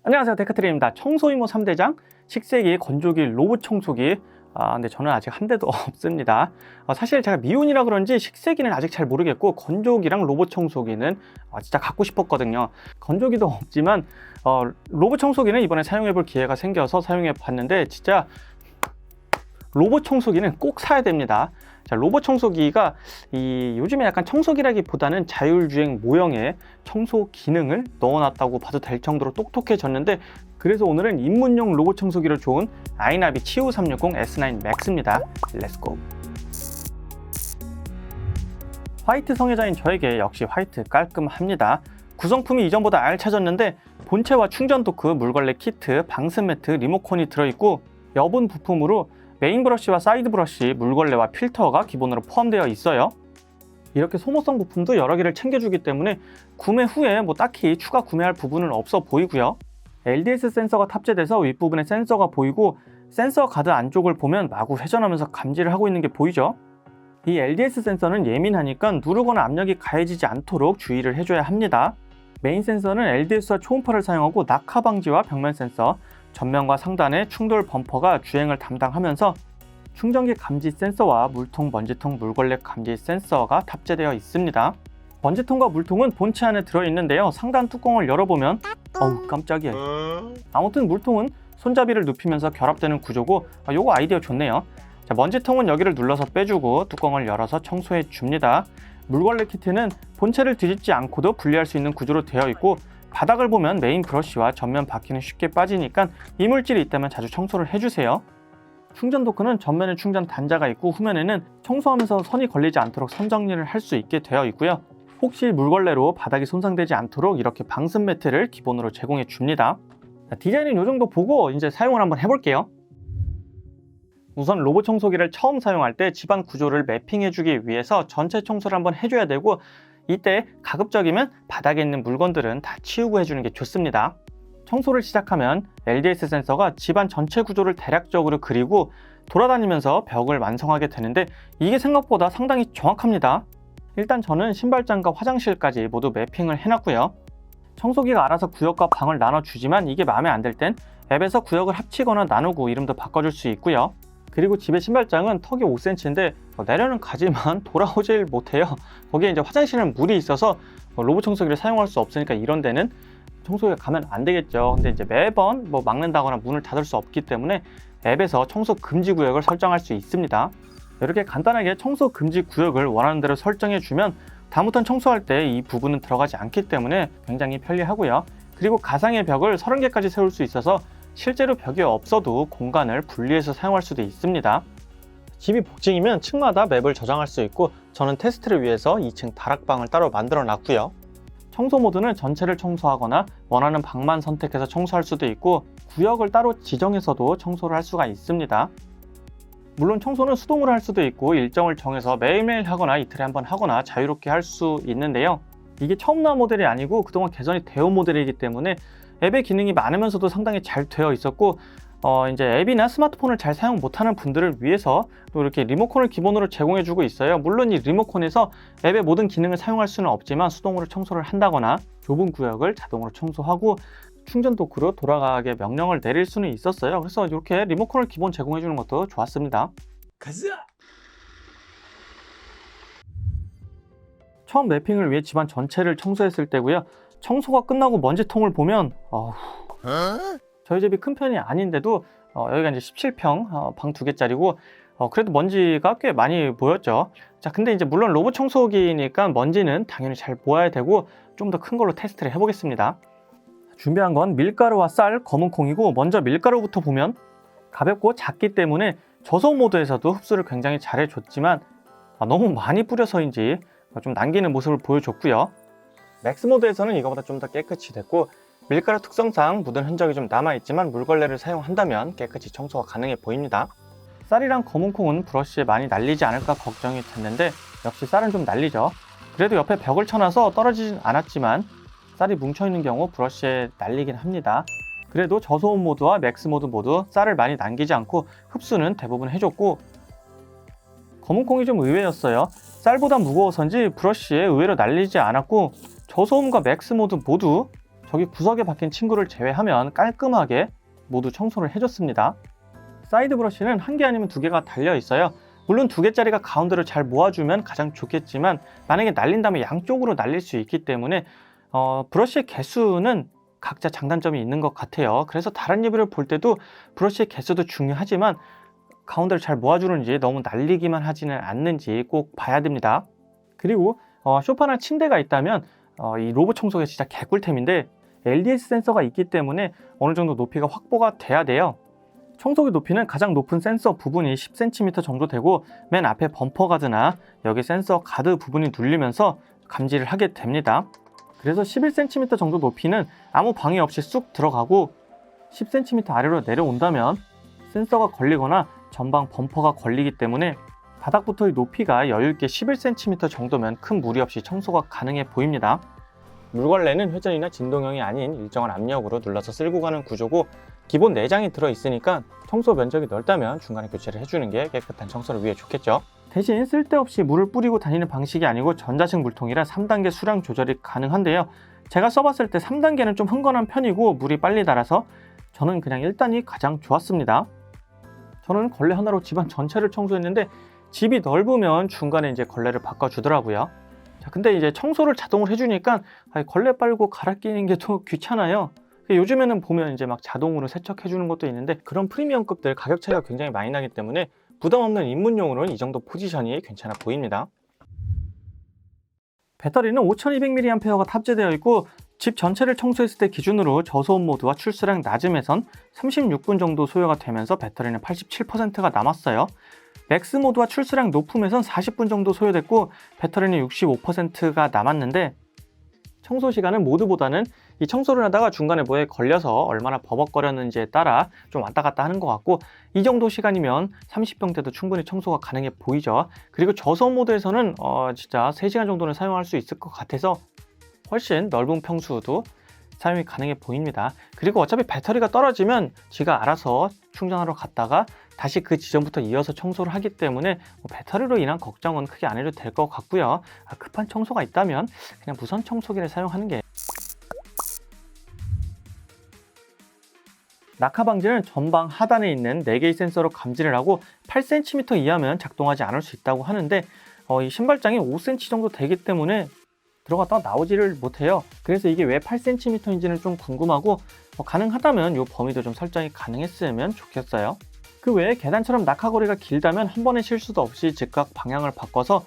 안녕하세요, 데크트리입니다. 청소 이모 3대장, 식세기, 건조기, 로봇 청소기. 근데 저는 아직 한 대도 없습니다. 사실 제가 미혼이라 그런지 식세기는 아직 잘 모르겠고, 건조기랑 로봇 청소기는 진짜 갖고 싶었거든요. 건조기도 없지만 로봇 청소기는 이번에 사용해 볼 기회가 생겨서 사용해 봤는데, 진짜 로봇 청소기는 꼭 사야 됩니다. 자, 로봇 청소기가 요즘에 약간 청소기라기보다는 자율주행 모형의 청소 기능을 넣어놨다고 봐도 될 정도로 똑똑해졌는데, 그래서 오늘은 입문용 로봇 청소기로 좋은 아이나비 치우 360 S9 맥스입니다. 렛츠고! 화이트 성애자인 저에게 역시 화이트 깔끔합니다. 구성품이 이전보다 알차졌는데 본체와 충전 도크, 물걸레 키트, 방습 매트, 리모컨이 들어있고, 여분 부품으로 메인 브러쉬와 사이드 브러쉬, 물걸레와 필터가 기본으로 포함되어 있어요. 이렇게 소모성 부품도 여러 개를 챙겨주기 때문에 구매 후에 딱히 추가 구매할 부분은 없어 보이고요. LDS 센서가 탑재돼서 윗부분에 센서가 보이고, 센서 가드 안쪽을 보면 마구 회전하면서 감지를 하고 있는 게 보이죠. 이 LDS 센서는 예민하니까 누르거나 압력이 가해지지 않도록 주의를 해줘야 합니다. 메인 센서는 LDS와 초음파를 사용하고 낙하 방지와 벽면 센서, 전면과 상단의 충돌 범퍼가 주행을 담당하면서 충전기 감지 센서와 물통, 먼지통, 물걸레 감지 센서가 탑재되어 있습니다. 먼지통과 물통은 본체 안에 들어있는데요. 상단 뚜껑을 열어보면 어우 깜짝이야. 아무튼 물통은 손잡이를 눕히면서 결합되는 구조고, 요거 아이디어 좋네요. 자, 먼지통은 여기를 눌러서 빼주고 뚜껑을 열어서 청소해 줍니다. 물걸레 키트는 본체를 뒤집지 않고도 분리할 수 있는 구조로 되어 있고, 바닥을 보면 메인 브러쉬와 전면 바퀴는 쉽게 빠지니까 이물질이 있다면 자주 청소를 해주세요. 충전 도크는 전면에 충전 단자가 있고, 후면에는 청소하면서 선이 걸리지 않도록 선 정리를 할 수 있게 되어 있고요. 혹시 물걸레로 바닥이 손상되지 않도록 이렇게 방습 매트를 기본으로 제공해 줍니다. 디자인은 이 정도 보고 이제 사용을 한번 해볼게요. 우선 로봇 청소기를 처음 사용할 때 집안 구조를 매핑해주기 위해서 전체 청소를 한번 해줘야 되고, 이때 가급적이면 바닥에 있는 물건들은 다 치우고 해주는 게 좋습니다. 청소를 시작하면 LDS 센서가 집안 전체 구조를 대략적으로 그리고 돌아다니면서 벽을 완성하게 되는데, 이게 생각보다 상당히 정확합니다. 일단 저는 신발장과 화장실까지 모두 매핑을 해놨고요. 청소기가 알아서 구역과 방을 나눠주지만 이게 마음에 안 들 땐 앱에서 구역을 합치거나 나누고 이름도 바꿔줄 수 있고요. 그리고 집의 신발장은 턱이 5cm인데 내려는 가지만 돌아오질 못해요. 거기에 이제 화장실은 물이 있어서 로봇 청소기를 사용할 수 없으니까 이런 데는 청소기가 가면 안 되겠죠. 근데 이제 매번 막는다거나 문을 닫을 수 없기 때문에 앱에서 청소 금지 구역을 설정할 수 있습니다. 이렇게 간단하게 청소 금지 구역을 원하는 대로 설정해 주면 다음부터는 청소할 때 이 부분은 들어가지 않기 때문에 굉장히 편리하고요. 그리고 가상의 벽을 30개까지 세울 수 있어서 실제로 벽이 없어도 공간을 분리해서 사용할 수도 있습니다. 집이 복층이면 층마다 맵을 저장할 수 있고, 저는 테스트를 위해서 2층 다락방을 따로 만들어 놨고요. 청소 모드는 전체를 청소하거나 원하는 방만 선택해서 청소할 수도 있고, 구역을 따로 지정해서도 청소를 할 수가 있습니다. 물론 청소는 수동으로 할 수도 있고, 일정을 정해서 매일매일 하거나 이틀에 한 번 하거나 자유롭게 할 수 있는데요. 이게 처음 나온 모델이 아니고 그동안 개선이 되어 온 모델이기 때문에 앱의 기능이 많으면서도 상당히 잘 되어 있었고, 이제 앱이나 스마트폰을 잘 사용 못하는 분들을 위해서 또 이렇게 리모컨을 기본으로 제공해주고 있어요. 물론 이 리모컨에서 앱의 모든 기능을 사용할 수는 없지만 수동으로 청소를 한다거나 좁은 구역을 자동으로 청소하고 충전 도크로 돌아가게 명령을 내릴 수는 있었어요. 그래서 이렇게 리모컨을 기본 제공해주는 것도 좋았습니다. 가자! 처음 매핑을 위해 집안 전체를 청소했을 때고요. 청소가 끝나고 먼지통을 보면 저희 집이 큰 편이 아닌데도 여기가 이제 17평 방 2개짜리고 그래도 먼지가 꽤 많이 보였죠. 자, 근데 이제 물론 로봇 청소기니까 먼지는 당연히 잘 모아야 되고 좀 더 큰 걸로 테스트를 해보겠습니다. 준비한 건 밀가루와 쌀, 검은 콩이고, 먼저 밀가루부터 보면 가볍고 작기 때문에 저소 모드에서도 흡수를 굉장히 잘해줬지만 너무 많이 뿌려서인지 좀 남기는 모습을 보여줬고요. 맥스 모드에서는 이거보다 좀 더 깨끗이 됐고, 밀가루 특성상 묻은 흔적이 좀 남아있지만 물걸레를 사용한다면 깨끗이 청소가 가능해 보입니다. 쌀이랑 검은 콩은 브러쉬에 많이 날리지 않을까 걱정이 됐는데 역시 쌀은 좀 날리죠. 그래도 옆에 벽을 쳐놔서 떨어지진 않았지만 쌀이 뭉쳐있는 경우 브러쉬에 날리긴 합니다. 그래도 저소음 모드와 맥스 모드 모두 쌀을 많이 남기지 않고 흡수는 대부분 해줬고, 검은 콩이 좀 의외였어요. 쌀보다 무거워서인지 브러쉬에 의외로 날리지 않았고, 저소음과 맥스 모드 모두 저기 구석에 박힌 친구를 제외하면 깔끔하게 모두 청소를 해줬습니다. 사이드 브러쉬는 1개 아니면 2개가 달려 있어요. 물론 2개짜리가 가운데로 잘 모아주면 가장 좋겠지만 만약에 날린다면 양쪽으로 날릴 수 있기 때문에 브러쉬의 개수는 각자 장단점이 있는 것 같아요. 그래서 다른 리뷰를 볼 때도 브러쉬의 개수도 중요하지만 가운데를 잘 모아주는지 너무 날리기만 하지는 않는지 꼭 봐야 됩니다. 그리고 소파나 침대가 있다면 이 로봇 청소기 진짜 개꿀템인데 LDS 센서가 있기 때문에 어느 정도 높이가 확보가 돼야 돼요. 청소기 높이는 가장 높은 센서 부분이 10cm 정도 되고 맨 앞에 범퍼 가드나 여기 센서 가드 부분이 눌리면서 감지를 하게 됩니다. 그래서 11cm 정도 높이는 아무 방해 없이 쑥 들어가고 10cm 아래로 내려온다면 센서가 걸리거나 전방 범퍼가 걸리기 때문에 바닥부터의 높이가 여유있게 11cm 정도면 큰 무리 없이 청소가 가능해 보입니다. 물걸레는 회전이나 진동형이 아닌 일정한 압력으로 눌러서 쓸고 가는 구조고 기본 내장이 들어있으니까 청소 면적이 넓다면 중간에 교체를 해주는 게 깨끗한 청소를 위해 좋겠죠. 대신 쓸데없이 물을 뿌리고 다니는 방식이 아니고 전자식 물통이라 3단계 수량 조절이 가능한데요. 제가 써봤을 때 3단계는 좀 흥건한 편이고 물이 빨리 닳아서 저는 그냥 1단이 가장 좋았습니다. 저는 걸레 하나로 집안 전체를 청소했는데 집이 넓으면 중간에 이제 걸레를 바꿔주더라고요. 자, 근데 이제 청소를 자동으로 해주니까 걸레 빨고 갈아 끼는 게 더 귀찮아요. 요즘에는 보면 이제 막 자동으로 세척해주는 것도 있는데 그런 프리미엄급들 가격 차이가 굉장히 많이 나기 때문에 부담 없는 입문용으로는 이 정도 포지션이 괜찮아 보입니다. 배터리는 5200mAh가 탑재되어 있고 집 전체를 청소했을 때 기준으로 저소음 모드와 출수량 낮음에선 36분 정도 소요가 되면서 배터리는 87%가 남았어요. 맥스 모드와 출수량 높음에선 40분 정도 소요됐고 배터리는 65%가 남았는데 청소 시간은 모드보다는 이 청소를 하다가 중간에 뭐에 걸려서 얼마나 버벅거렸는지에 따라 좀 왔다 갔다 하는 것 같고 이 정도 시간이면 30분 때도 충분히 청소가 가능해 보이죠. 그리고 저소음 모드에서는 진짜 3시간 정도는 사용할 수 있을 것 같아서 훨씬 넓은 평수도 사용이 가능해 보입니다. 그리고 어차피 배터리가 떨어지면 지가 알아서 충전하러 갔다가 다시 그 지점부터 이어서 청소를 하기 때문에 배터리로 인한 걱정은 크게 안 해도 될 것 같고요. 급한 청소가 있다면 그냥 무선 청소기를 사용하는 게 낙하 방지는 전방 하단에 있는 4개의 센서로 감지를 하고 8cm 이하면 작동하지 않을 수 있다고 하는데 이 신발장이 5cm 정도 되기 때문에 들어갔다가 나오지를 못해요. 그래서 이게 왜 8cm인지는 좀 궁금하고 가능하다면 이 범위도 좀 설정이 가능했으면 좋겠어요. 그 외에 계단처럼 낙하거리가 길다면 한 번의 실수도 없이 즉각 방향을 바꿔서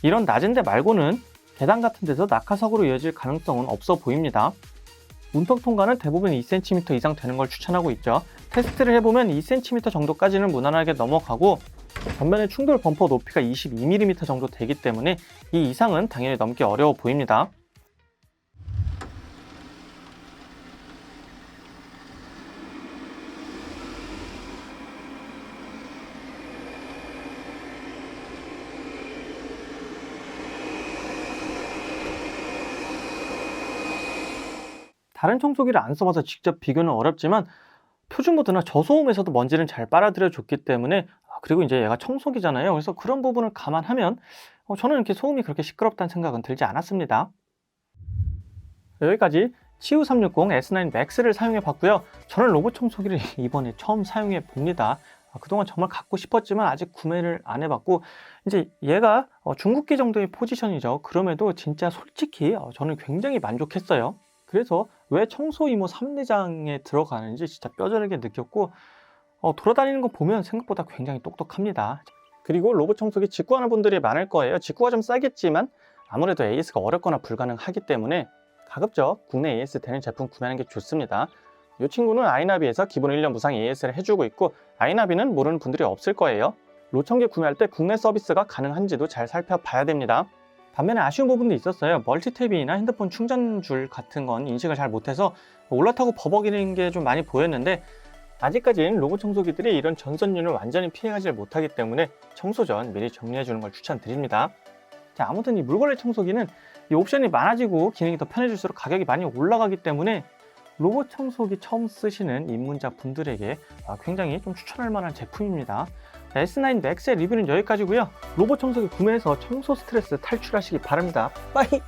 이런 낮은 데 말고는 계단 같은 데서 낙하사고로 이어질 가능성은 없어 보입니다. 문턱 통과는 대부분 2cm 이상 되는 걸 추천하고 있죠. 테스트를 해보면 2cm 정도까지는 무난하게 넘어가고 전면의 충돌 범퍼 높이가 22mm 정도 되기 때문에 이 이상은 당연히 넘기 어려워 보입니다. 다른 청소기를 안 써봐서 직접 비교는 어렵지만 표준 모드나 저소음에서도 먼지는 잘 빨아들여 줬기 때문에 그리고 이제 얘가 청소기잖아요. 그래서 그런 부분을 감안하면 저는 이렇게 소음이 그렇게 시끄럽다는 생각은 들지 않았습니다. 여기까지 치우360 S9 Max를 사용해 봤고요. 저는 로봇 청소기를 이번에 처음 사용해 봅니다. 그동안 정말 갖고 싶었지만 아직 구매를 안 해봤고 이제 얘가 중국기 정도의 포지션이죠. 그럼에도 진짜 솔직히 저는 굉장히 만족했어요. 그래서 왜 청소 이모 3대장에 들어가는지 진짜 뼈저리게 느꼈고 돌아다니는 거 보면 생각보다 굉장히 똑똑합니다. 그리고 로봇 청소기 직구하는 분들이 많을 거예요. 직구가 좀 싸겠지만 아무래도 AS가 어렵거나 불가능하기 때문에 가급적 국내 AS 되는 제품 구매하는 게 좋습니다. 이 친구는 아이나비에서 기본 1년 무상 AS를 해주고 있고 아이나비는 모르는 분들이 없을 거예요. 로청기 구매할 때 국내 서비스가 가능한지도 잘 살펴봐야 됩니다. 반면에 아쉬운 부분도 있었어요. 멀티탭이나 핸드폰 충전줄 같은 건 인식을 잘 못해서 올라타고 버벅이는 게 좀 많이 보였는데 아직까지는 로봇 청소기들이 이런 전선율을 완전히 피해가지 못하기 때문에 청소 전 미리 정리해주는 걸 추천드립니다. 자, 아무튼 이 물걸레 청소기는 이 옵션이 많아지고 기능이 더 편해질수록 가격이 많이 올라가기 때문에 로봇 청소기 처음 쓰시는 입문자 분들에게 굉장히 좀 추천할 만한 제품입니다. S9 Max의 리뷰는 여기까지고요. 로봇 청소기 구매해서 청소 스트레스 탈출하시기 바랍니다. 빠이!